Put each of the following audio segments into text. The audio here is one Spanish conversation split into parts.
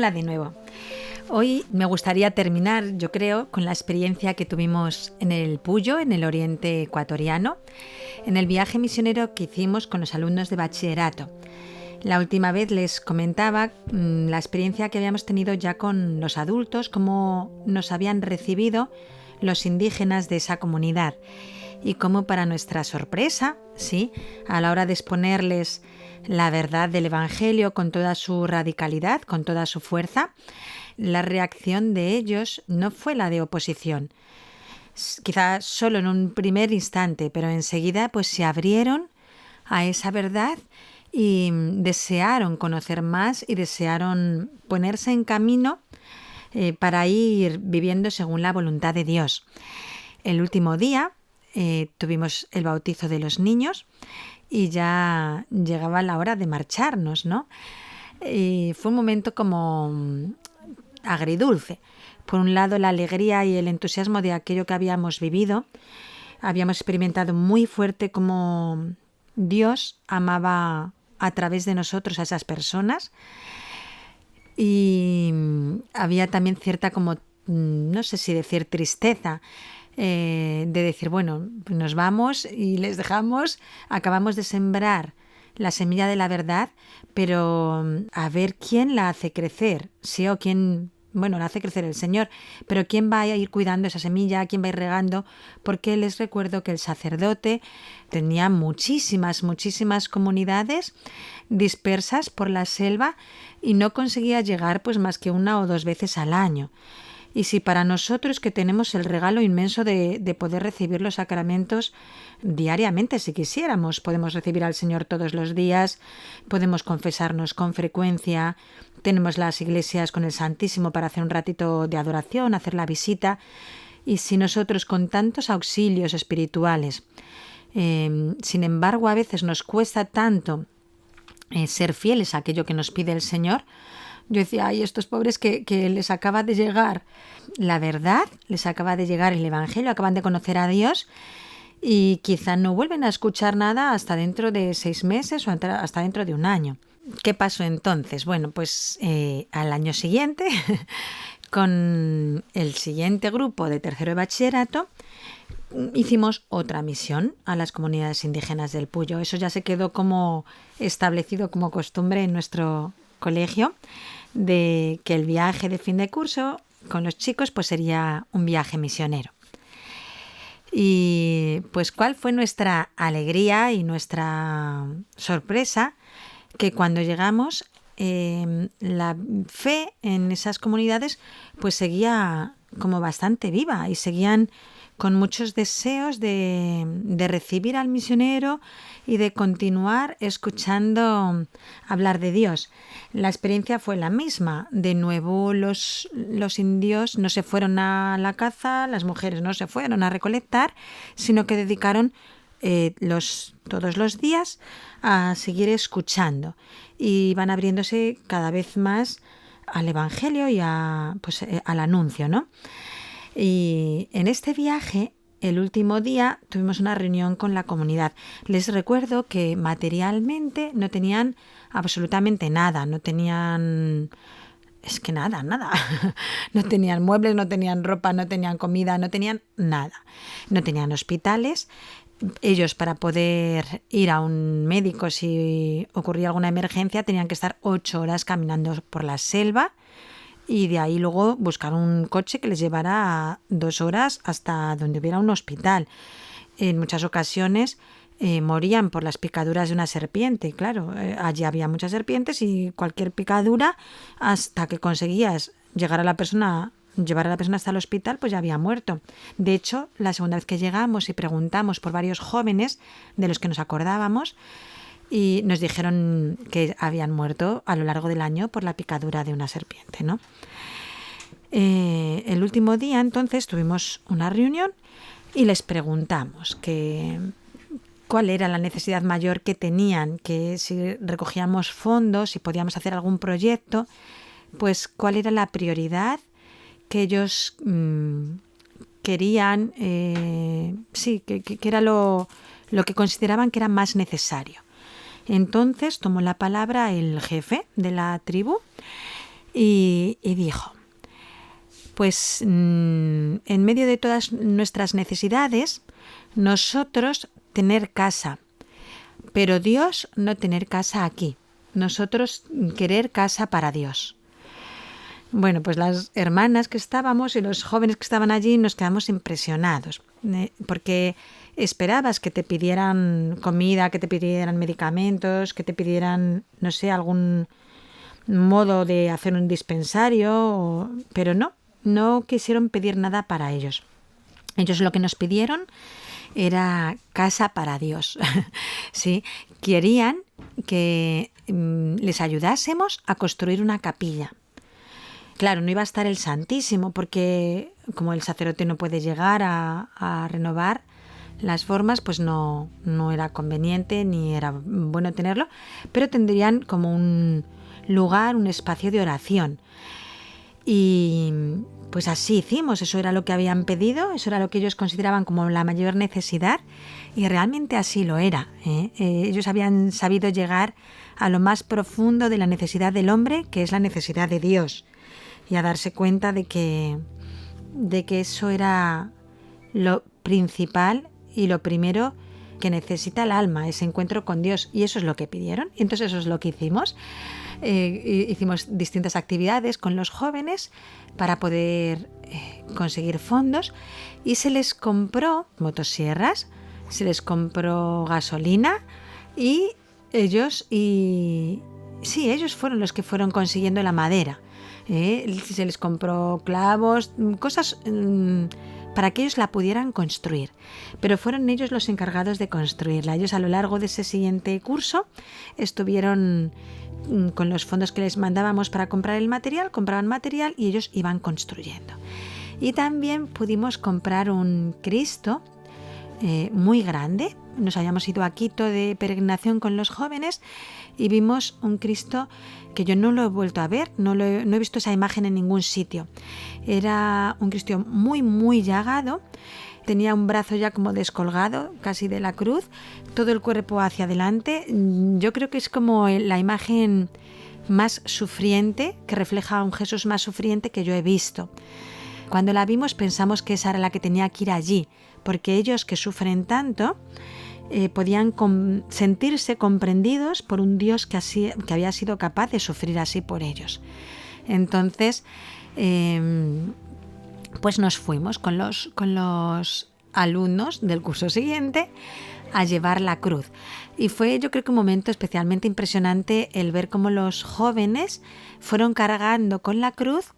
Hola de nuevo. Hoy me gustaría terminar, yo creo, con la experiencia que tuvimos en el Puyo, en el oriente ecuatoriano, en el viaje misionero que hicimos con los alumnos de bachillerato. La última vez les comentaba la experiencia que habíamos tenido ya con los adultos, cómo nos habían recibido los indígenas de esa comunidad y cómo, para nuestra sorpresa, sí, a la hora de exponerles la verdad del Evangelio con toda su radicalidad, con toda su fuerza, la reacción de ellos no fue la de oposición. Quizás solo en un primer instante, pero enseguida pues se abrieron a esa verdad y desearon conocer más y desearon ponerse en camino para ir viviendo según la voluntad de Dios. El último día tuvimos el bautizo de los niños y ya llegaba la hora de marcharnos, ¿no? Y fue un momento como agridulce. Por un lado, la alegría y el entusiasmo de aquello que habíamos vivido. Habíamos experimentado muy fuerte cómo Dios amaba a través de nosotros a esas personas. Y había también cierta como, no sé si decir tristeza, de decir, bueno, nos vamos y les dejamos, acabamos de sembrar la semilla de la verdad, pero a ver quién la hace crecer, sí, o quién, bueno, la hace crecer el Señor, pero quién va a ir cuidando esa semilla, quién va a ir regando, porque les recuerdo que el sacerdote tenía muchísimas comunidades dispersas por la selva y no conseguía llegar pues más que 1 o 2 veces al año. Y si para nosotros, que tenemos el regalo inmenso de poder recibir los sacramentos diariamente, si quisiéramos, podemos recibir al Señor todos los días, podemos confesarnos con frecuencia, tenemos las iglesias con el Santísimo para hacer un ratito de adoración, hacer la visita, y si nosotros con tantos auxilios espirituales, sin embargo a veces nos cuesta tanto ser fieles a aquello que nos pide el Señor. Yo decía, ay, estos pobres que les acaba de llegar la verdad, les acaba de llegar el Evangelio, acaban de conocer a Dios y quizá no vuelven a escuchar nada hasta dentro de 6 meses o hasta dentro de 1 año. ¿Qué pasó entonces? Bueno, pues al año siguiente, con el siguiente grupo de tercero de bachillerato, hicimos otra misión a las comunidades indígenas del Puyo. Eso ya se quedó como establecido como costumbre en nuestro colegio, de que el viaje de fin de curso con los chicos pues sería un viaje misionero. Y pues cuál fue nuestra alegría y nuestra sorpresa que cuando llegamos la fe en esas comunidades pues seguía como bastante viva y seguían con muchos deseos de recibir al misionero y de continuar escuchando hablar de Dios. La experiencia fue la misma. De nuevo los indios no se fueron a la caza, las mujeres no se fueron a recolectar, sino que dedicaron todos los días a seguir escuchando y van abriéndose cada vez más al Evangelio y al anuncio, ¿no? Y en este viaje, el último día, tuvimos una reunión con la comunidad. Les recuerdo que materialmente no tenían absolutamente nada, no tenían... Es que nada. No tenían muebles, no tenían ropa, no tenían comida, no tenían nada. No tenían hospitales. Ellos, para poder ir a un médico si ocurría alguna emergencia, tenían que estar 8 horas caminando por la selva y de ahí luego buscar un coche que les llevara 2 horas hasta donde hubiera un hospital. En muchas ocasiones morían por las picaduras de una serpiente. Claro, allí había muchas serpientes y cualquier picadura, hasta que conseguías llevar a la persona hasta el hospital, pues ya había muerto. De hecho, la segunda vez que llegamos y preguntamos por varios jóvenes de los que nos acordábamos, y nos dijeron que habían muerto a lo largo del año por la picadura de una serpiente, ¿no? El último día, entonces, tuvimos una reunión y les preguntamos cuál era la necesidad mayor que tenían, que si recogíamos fondos, si podíamos hacer algún proyecto, pues cuál era la prioridad que ellos querían, que era lo que consideraban que era más necesario. Entonces tomó la palabra el jefe de la tribu y dijo, pues en medio de todas nuestras necesidades, nosotros tener casa, pero Dios no tener casa aquí, nosotros querer casa para Dios. Bueno, pues las hermanas que estábamos y los jóvenes que estaban allí nos quedamos impresionados, porque esperabas que te pidieran comida, que te pidieran medicamentos, que te pidieran, no sé, algún modo de hacer un dispensario, pero no quisieron pedir nada para ellos. Ellos lo que nos pidieron era casa para Dios. Sí, querían que les ayudásemos a construir una capilla. Claro, no iba a estar el Santísimo porque como el sacerdote no puede llegar a renovar las formas, pues no era conveniente ni era bueno tenerlo, pero tendrían como un lugar, un espacio de oración. Y pues así hicimos, eso era lo que habían pedido, eso era lo que ellos consideraban como la mayor necesidad y realmente así lo era. Ellos habían sabido llegar a lo más profundo de la necesidad del hombre, que es la necesidad de Dios, y a darse cuenta de que eso era lo principal y lo primero que necesita el alma, ese encuentro con Dios, y eso es lo que pidieron, y entonces eso es lo que hicimos. Hicimos distintas actividades con los jóvenes para poder conseguir fondos y se les compró motosierras, se les compró gasolina y ellos fueron los que fueron consiguiendo la madera. Se les compró clavos, cosas para que ellos la pudieran construir, pero fueron ellos los encargados de construirla. Ellos a lo largo de ese siguiente curso estuvieron con los fondos que les mandábamos para comprar el material, compraban material y ellos iban construyendo. Y también pudimos comprar un Cristo muy grande. Nos habíamos ido a Quito de peregrinación con los jóvenes y vimos un Cristo que yo no lo he vuelto a ver, no he visto esa imagen en ningún sitio. Era un Cristo muy, muy llagado, tenía un brazo ya como descolgado, casi de la cruz, todo el cuerpo hacia adelante. Yo creo que es como la imagen más sufriente, que refleja a un Jesús más sufriente que yo he visto. Cuando la vimos pensamos que esa era la que tenía que ir allí, porque ellos que sufren tanto podían sentirse comprendidos por un Dios que había sido capaz de sufrir así por ellos. Entonces, pues nos fuimos con los alumnos del curso siguiente a llevar la cruz. Y fue, yo creo que un momento especialmente impresionante el ver cómo los jóvenes fueron cargando con la cruz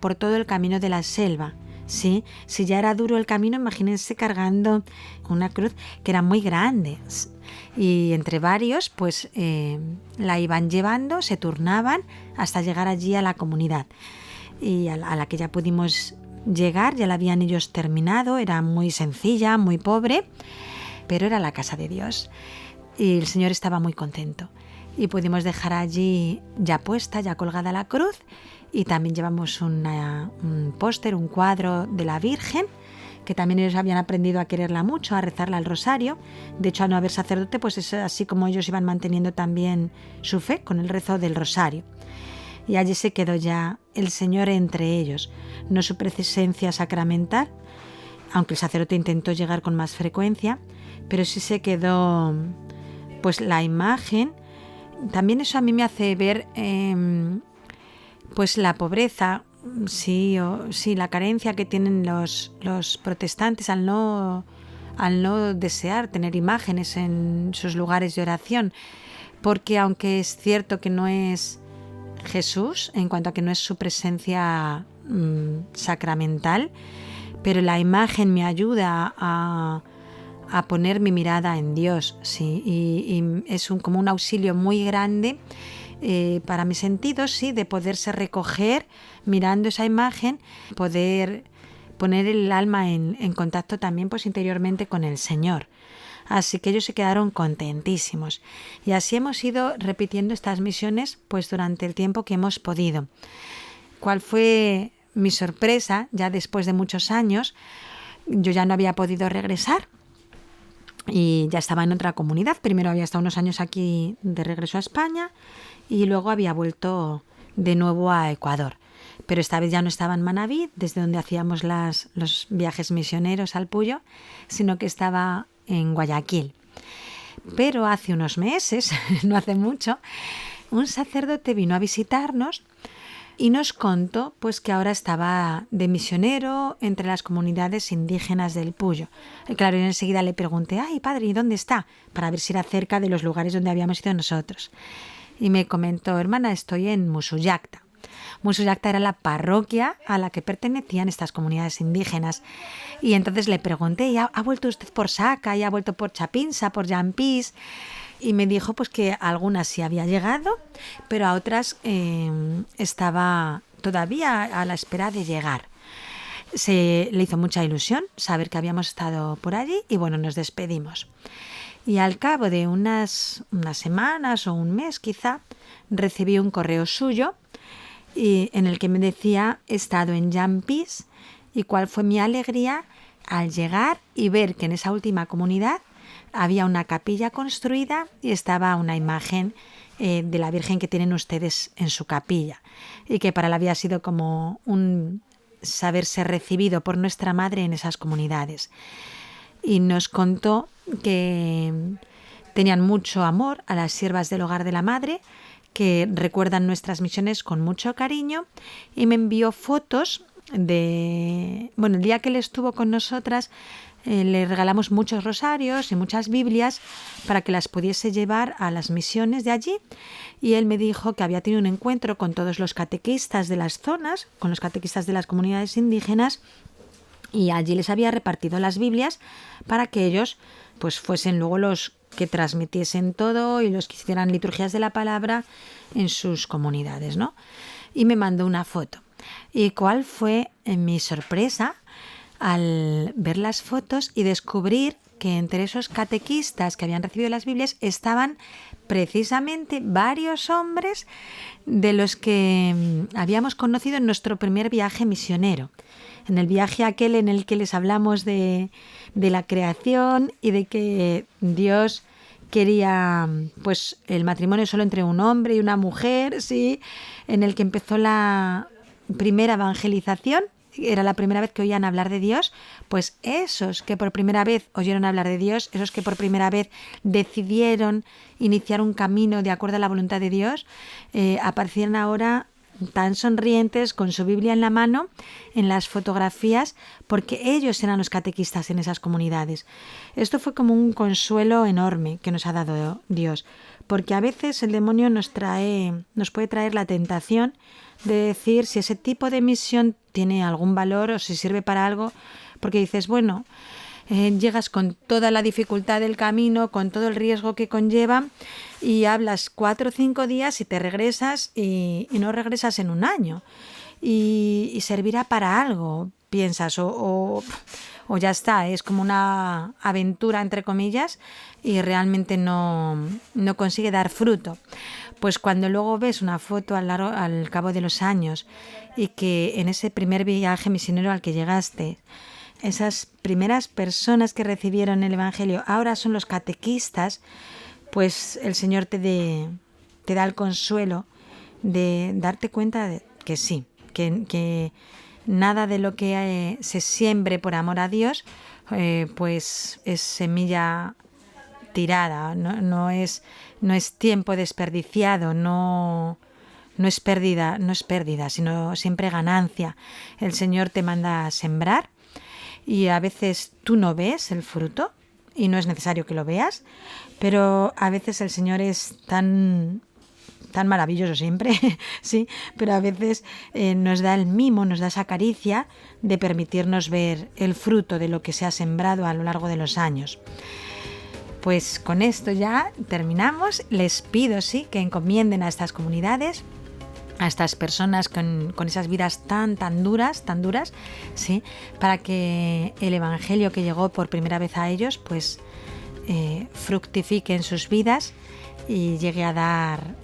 por todo el camino de la selva. ¿Sí? Si ya era duro el camino, imagínense cargando una cruz que era muy grande. Y entre varios, pues la iban llevando, se turnaban hasta llegar allí a la comunidad. Y a la que ya pudimos llegar, ya la habían ellos terminado, era muy sencilla, muy pobre, pero era la casa de Dios. Y el Señor estaba muy contento. Y pudimos dejar allí ya puesta, ya colgada la cruz. Y también llevamos un póster, un cuadro de la Virgen, que también ellos habían aprendido a quererla mucho, a rezarla al rosario. De hecho, al no haber sacerdote, pues es así como ellos iban manteniendo también su fe con el rezo del rosario. Y allí se quedó ya el Señor entre ellos, no su presencia sacramental, aunque el sacerdote intentó llegar con más frecuencia, pero sí se quedó pues la imagen. También eso a mí me hace ver pues la pobreza, sí, la carencia que tienen los protestantes al no desear tener imágenes en sus lugares de oración, porque aunque es cierto que no es Jesús, en cuanto a que no es su presencia sacramental, pero la imagen me ayuda a poner mi mirada en Dios, sí, y es como un auxilio muy grande para mis sentidos, sí, de poderse recoger mirando esa imagen, poder poner el alma en contacto también pues interiormente con el Señor. Así que ellos se quedaron contentísimos. Y así hemos ido repitiendo estas misiones pues durante el tiempo que hemos podido. ¿Cuál fue mi sorpresa? Ya después de muchos años, yo ya no había podido regresar y ya estaba en otra comunidad. Primero había estado unos años aquí de regreso a España y luego había vuelto de nuevo a Ecuador. Pero esta vez ya no estaba en Manabí, desde donde hacíamos los viajes misioneros al Puyo, sino que estaba en Guayaquil. Pero hace unos meses, no hace mucho, un sacerdote vino a visitarnos y nos contó pues que ahora estaba de misionero entre las comunidades indígenas del Puyo. Y claro, yo enseguida le pregunté, ay padre, ¿y dónde está? Para ver si era cerca de los lugares donde habíamos ido nosotros. Y me comentó, hermana, estoy en Musuyacta. Musuyacta era la parroquia a la que pertenecían estas comunidades indígenas. Y entonces le pregunté, ¿y ha vuelto usted por Saca? ¿Y ha vuelto por Chapinsa, por Llampís? Y me dijo pues que a algunas sí había llegado, pero a otras estaba todavía a la espera de llegar. Le hizo mucha ilusión saber que habíamos estado por allí y bueno, nos despedimos. Y al cabo de unas semanas o un mes quizá, recibí un correo suyo y en el que me decía, he estado en Llampís y cuál fue mi alegría al llegar y ver que en esa última comunidad había una capilla construida y estaba una imagen de la Virgen que tienen ustedes en su capilla y que para él había sido como un saberse recibido por nuestra madre en esas comunidades. Y nos contó que tenían mucho amor a las siervas del hogar de la madre, que recuerdan nuestras misiones con mucho cariño y me envió fotos de... Bueno, el día que él estuvo con nosotras le regalamos muchos rosarios y muchas Biblias para que las pudiese llevar a las misiones de allí y él me dijo que había tenido un encuentro con todos los catequistas de las zonas, con los catequistas de las comunidades indígenas y allí les había repartido las Biblias para que ellos pues fuesen luego los que transmitiesen todo y los que hicieran liturgias de la palabra en sus comunidades, ¿no? Y me mandó una foto. ¿Y cuál fue mi sorpresa al ver las fotos y descubrir que entre esos catequistas que habían recibido las Biblias estaban precisamente varios hombres de los que habíamos conocido en nuestro primer viaje misionero? En el viaje aquel en el que les hablamos de la creación y de que Dios quería pues el matrimonio solo entre un hombre y una mujer, sí, en el que empezó la primera evangelización, era la primera vez que oían hablar de Dios, pues esos que por primera vez oyeron hablar de Dios, esos que por primera vez decidieron iniciar un camino de acuerdo a la voluntad de Dios, aparecieron ahora tan sonrientes con su Biblia en la mano en las fotografías porque ellos eran los catequistas en esas comunidades. Esto fue como un consuelo enorme que nos ha dado Dios, porque a veces el demonio nos puede traer la tentación de decir si ese tipo de misión tiene algún valor o si sirve para algo, porque dices, bueno, llegas con toda la dificultad del camino, con todo el riesgo que conlleva y hablas 4 o 5 días y te regresas y no regresas en un año y servirá para algo, piensas, o ya está, es como una aventura entre comillas y realmente no consigue dar fruto. Pues cuando luego ves una foto al cabo de los años y que en ese primer viaje misionero al que llegaste, esas primeras personas que recibieron el Evangelio ahora son los catequistas, pues el Señor te da el consuelo de darte cuenta de que sí, que nada de lo que se siembre por amor a Dios pues es semilla tirada, no es tiempo desperdiciado, no es pérdida, sino siempre ganancia. El Señor te manda a sembrar y a veces tú no ves el fruto y no es necesario que lo veas, pero a veces el Señor es tan maravilloso siempre, sí, pero a veces nos da el mimo, nos da esa caricia de permitirnos ver el fruto de lo que se ha sembrado a lo largo de los años. Pues con esto ya terminamos. Les pido, sí, que encomienden a estas comunidades, a estas personas con esas vidas tan duras, sí, para que el Evangelio que llegó por primera vez a ellos, pues fructifique en sus vidas y llegue a dar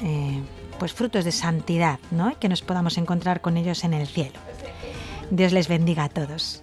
pues frutos de santidad, ¿no? Que nos podamos encontrar con ellos en el cielo. Dios les bendiga a todos.